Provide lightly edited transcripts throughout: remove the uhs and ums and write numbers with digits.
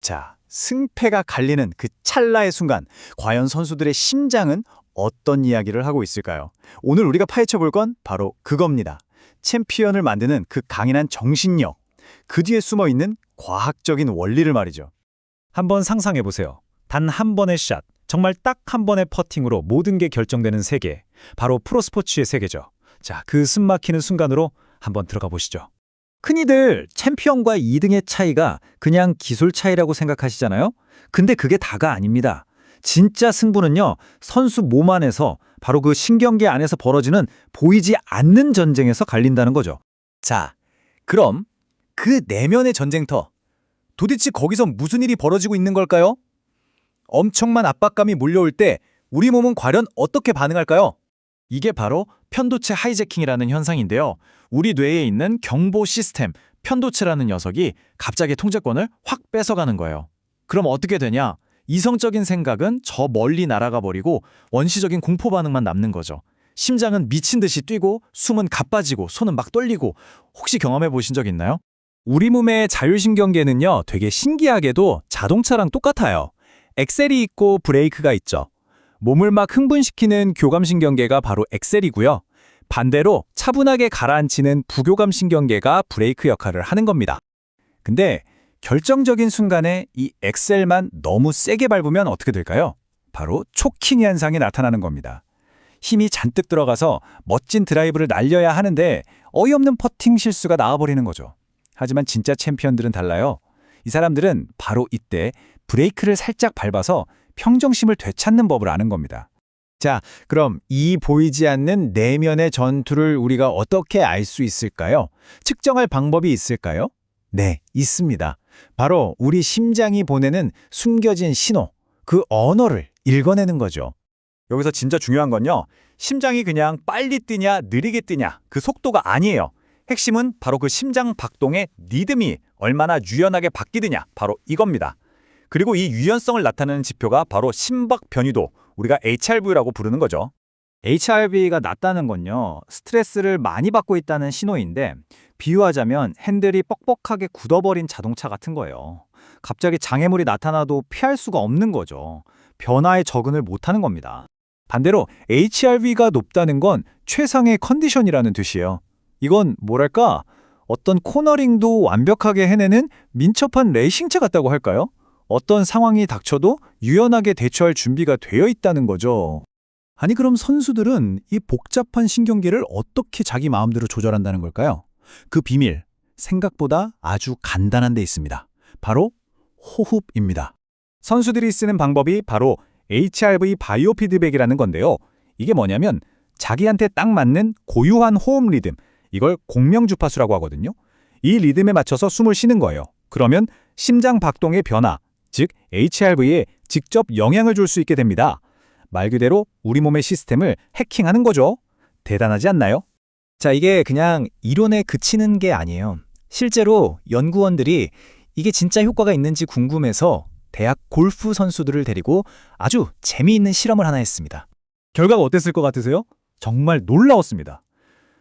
자, 승패가 갈리는 그 찰나의 순간, 과연 선수들의 심장은 어떤 이야기를 하고 있을까요? 오늘 우리가 파헤쳐 볼 건 바로 그겁니다. 챔피언을 만드는 그 강인한 정신력, 그 뒤에 숨어 있는 과학적인 원리를 말이죠. 한번 상상해 보세요. 단 한 번의 샷, 정말 딱 한 번의 퍼팅으로 모든 게 결정되는 세계. 바로 프로스포츠의 세계죠. 자, 그 숨막히는 순간으로 한번 들어가 보시죠. 흔히들 챔피언과 2등의 차이가 그냥 기술 차이라고 생각하시잖아요? 근데 그게 다가 아닙니다. 진짜 승부는요, 선수 몸 안에서 바로 그 신경계 안에서 벌어지는 보이지 않는 전쟁에서 갈린다는 거죠. 자, 그럼 그 내면의 전쟁터, 도대체 거기서 무슨 일이 벌어지고 있는 걸까요? 엄청난 압박감이 몰려올 때 우리 몸은 과연 어떻게 반응할까요? 이게 바로 편도체 하이제킹이라는 현상인데요. 우리 뇌에 있는 경보 시스템, 편도체라는 녀석이 갑자기 통제권을 확 뺏어가는 거예요. 그럼 어떻게 되냐? 이성적인 생각은 저 멀리 날아가 버리고 원시적인 공포 반응만 남는 거죠. 심장은 미친 듯이 뛰고 숨은 가빠지고 손은 막 떨리고. 혹시 경험해 보신 적 있나요? 우리 몸의 자율신경계는요, 되게 신기하게도 자동차랑 똑같아요. 엑셀이 있고 브레이크가 있죠. 몸을 막 흥분시키는 교감신경계가 바로 엑셀이고요. 반대로 차분하게 가라앉히는 부교감신경계가 브레이크 역할을 하는 겁니다. 근데 결정적인 순간에 이 엑셀만 너무 세게 밟으면 어떻게 될까요? 바로 초킹 현상이 나타나는 겁니다. 힘이 잔뜩 들어가서 멋진 드라이브를 날려야 하는데 어이없는 퍼팅 실수가 나와버리는 거죠. 하지만 진짜 챔피언들은 달라요. 이 사람들은 바로 이때 브레이크를 살짝 밟아서 평정심을 되찾는 법을 아는 겁니다. 자, 그럼 이 보이지 않는 내면의 전투를 우리가 어떻게 알 수 있을까요? 측정할 방법이 있을까요? 네, 있습니다. 바로 우리 심장이 보내는 숨겨진 신호, 그 언어를 읽어내는 거죠. 여기서 진짜 중요한 건요, 심장이 그냥 빨리 뛰냐 느리게 뛰냐 그 속도가 아니에요. 핵심은 바로 그 심장 박동의 리듬이 얼마나 유연하게 바뀌느냐, 바로 이겁니다. 그리고 이 유연성을 나타내는 지표가 바로 심박 변이도, 우리가 HRV라고 부르는 거죠. HRV가 낮다는 건요, 스트레스를 많이 받고 있다는 신호인데, 비유하자면 핸들이 뻑뻑하게 굳어버린 자동차 같은 거예요. 갑자기 장애물이 나타나도 피할 수가 없는 거죠. 변화에 적응을 못하는 겁니다. 반대로 HRV가 높다는 건 최상의 컨디션이라는 뜻이에요. 이건 뭐랄까, 어떤 코너링도 완벽하게 해내는 민첩한 레이싱차 같다고 할까요? 어떤 상황이 닥쳐도 유연하게 대처할 준비가 되어 있다는 거죠. 아니, 그럼 선수들은 이 복잡한 신경계를 어떻게 자기 마음대로 조절한다는 걸까요? 그 비밀, 생각보다 아주 간단한 데 있습니다. 바로 호흡입니다. 선수들이 쓰는 방법이 바로 HRV 바이오 피드백이라는 건데요. 이게 뭐냐면 자기한테 딱 맞는 고유한 호흡 리듬, 이걸 공명주파수라고 하거든요. 이 리듬에 맞춰서 숨을 쉬는 거예요. 그러면 심장 박동의 변화, 즉 HRV에 직접 영향을 줄 수 있게 됩니다. 말 그대로 우리 몸의 시스템을 해킹하는 거죠. 대단하지 않나요? 자, 이게 그냥 이론에 그치는 게 아니에요. 실제로 연구원들이 이게 진짜 효과가 있는지 궁금해서 대학 골프 선수들을 데리고 아주 재미있는 실험을 하나 했습니다. 결과가 어땠을 것 같으세요? 정말 놀라웠습니다.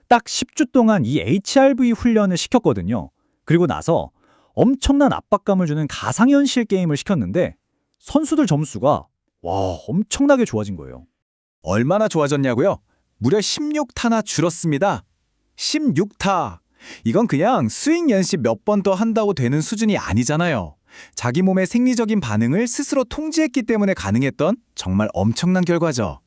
딱 10주 동안 이 HRV 훈련을 시켰거든요. 그리고 나서 엄청난 압박감을 주는 가상현실 게임을 시켰는데 선수들 점수가 엄청나게 좋아진 거예요. 얼마나 좋아졌냐고요? 무려 16타나 줄었습니다. 16타! 이건 그냥 스윙 연습 몇 번 더 한다고 되는 수준이 아니잖아요. 자기 몸의 생리적인 반응을 스스로 통제했기 때문에 가능했던 정말 엄청난 결과죠.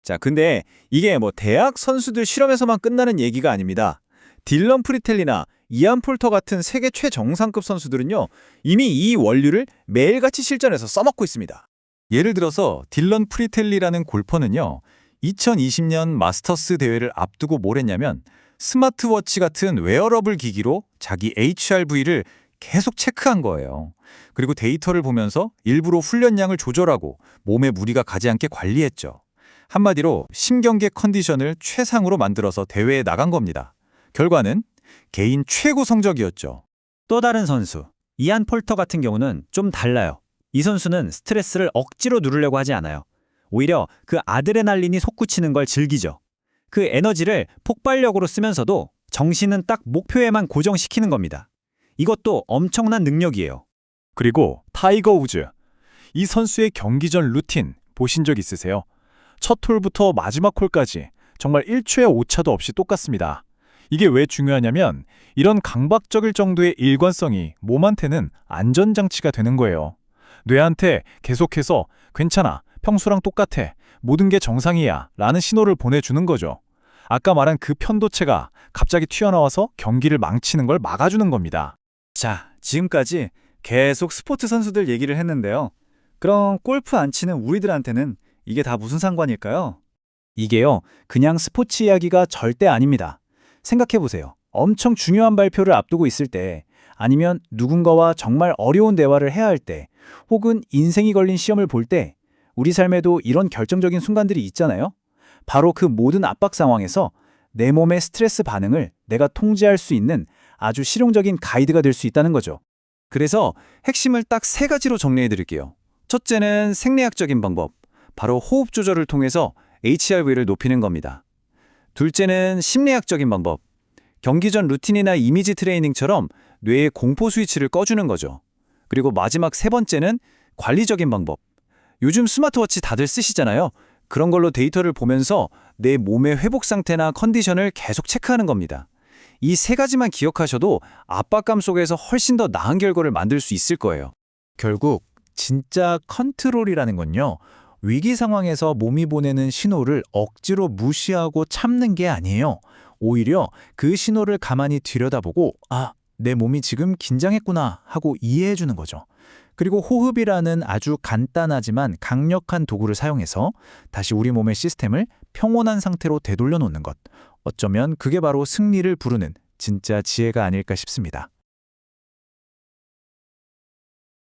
자, 근데 이게 대학 선수들 실험에서만 끝나는 얘기가 아닙니다. 딜런 프리텔리나 이안 폴터 같은 세계 최정상급 선수들은요, 이미 이 원리를 매일같이 실전에서 써먹고 있습니다. 예를 들어서 딜런 프리텔리라는 골퍼는요, 2020년 마스터스 대회를 앞두고 뭘 했냐면 스마트워치 같은 웨어러블 기기로 자기 HRV를 계속 체크한 거예요. 그리고 데이터를 보면서 일부러 훈련량을 조절하고 몸에 무리가 가지 않게 관리했죠. 한마디로 심경계 컨디션을 최상으로 만들어서 대회에 나간 겁니다. 결과는 개인 최고 성적이었죠. 또 다른 선수, 이안 폴터 같은 경우는 좀 달라요. 이 선수는 스트레스를 억지로 누르려고 하지 않아요. 오히려 그 아드레날린이 솟구치는 걸 즐기죠. 그 에너지를 폭발력으로 쓰면서도 정신은 딱 목표에만 고정시키는 겁니다. 이것도 엄청난 능력이에요. 그리고 타이거 우즈. 이 선수의 경기 전 루틴 보신 적 있으세요? 첫 홀부터 마지막 홀까지 정말 1초의 오차도 없이 똑같습니다. 이게 왜 중요하냐면 이런 강박적일 정도의 일관성이 몸한테는 안전장치가 되는 거예요. 뇌한테 계속해서 괜찮아, 평소랑 똑같아, 모든 게 정상이야 라는 신호를 보내주는 거죠. 아까 말한 그 편도체가 갑자기 튀어나와서 경기를 망치는 걸 막아주는 겁니다. 자, 지금까지 계속 스포츠 선수들 얘기를 했는데요. 그럼 골프 안 치는 우리들한테는 이게 다 무슨 상관일까요? 이게요, 그냥 스포츠 이야기가 절대 아닙니다. 생각해보세요. 엄청 중요한 발표를 앞두고 있을 때, 아니면 누군가와 정말 어려운 대화를 해야 할 때, 혹은 인생이 걸린 시험을 볼 때, 우리 삶에도 이런 결정적인 순간들이 있잖아요. 바로 그 모든 압박 상황에서 내 몸의 스트레스 반응을 내가 통제할 수 있는 아주 실용적인 가이드가 될 수 있다는 거죠. 그래서 핵심을 딱 3가지로 정리해 드릴게요. 첫째는 생리학적인 방법, 바로 호흡 조절을 통해서 HRV를 높이는 겁니다. 둘째는 심리학적인 방법, 경기 전 루틴이나 이미지 트레이닝처럼 뇌의 공포 스위치를 꺼주는 거죠. 그리고 마지막 3번째는 관리적인 방법. 요즘 스마트워치 다들 쓰시잖아요. 그런 걸로 데이터를 보면서 내 몸의 회복 상태나 컨디션을 계속 체크하는 겁니다. 이 3가지만 기억하셔도 압박감 속에서 훨씬 더 나은 결과를 만들 수 있을 거예요. 결국 진짜 컨트롤이라는 건요, 위기 상황에서 몸이 보내는 신호를 억지로 무시하고 참는 게 아니에요. 오히려 그 신호를 가만히 들여다보고 내 몸이 지금 긴장했구나 하고 이해해 주는 거죠. 그리고 호흡이라는 아주 간단하지만 강력한 도구를 사용해서 다시 우리 몸의 시스템을 평온한 상태로 되돌려 놓는 것. 어쩌면 그게 바로 승리를 부르는 진짜 지혜가 아닐까 싶습니다.